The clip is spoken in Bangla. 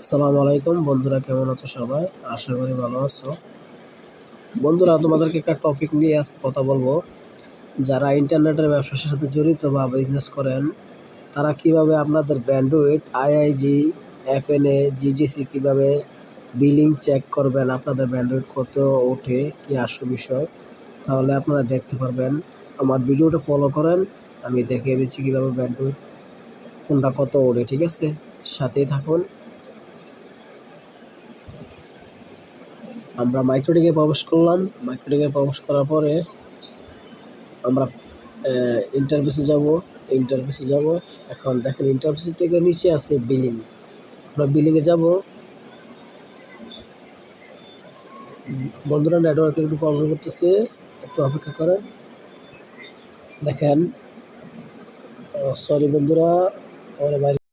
আসসালামু আলাইকুম বন্ধুরা, কেমন আছো সবাই? আশা করি ভালো আছো। বন্ধুরা, তোমাদেরকে একটা টপিক নিয়ে আজকে কথা বলবো। যারা ইন্টারনেটের ব্যবসার সাথে জড়িত বা বিজনেস করেন, তারা কিভাবে আপনাদের ব্যান্ডউইথ, আইআইজি, এফএনএ, জিজিসি কিভাবে বিলিং চেক করবেন, আপনাদের ব্যান্ডউইথ কত ওঠে, কি আসল বিষয়, তাহলে আপনারা দেখতে পারবেন। আমার ভিডিওটা ফলো করেন, আমি দেখিয়ে দিচ্ছি কিভাবে ব্যান্ডউইথ কোনটা কত ওঠে। ঠিক আছে, সাথেই থাকুন। আমরা মাইক্রোটিকে প্রবেশ করলাম। মাইক্রোটিকে প্রবেশ করার পরে আমরা ইন্টারফেসে যাব। এখন দেখেন, ইন্টারফেস থেকে নিচে আছে বিলিং। আমরা বিলিংয়ে যাব। বন্ধুরা, নেটওয়ার্কে একটু প্রবলেম করতেছে, একটু অপেক্ষা করেন। দেখেন, সরি বন্ধুরা, আমার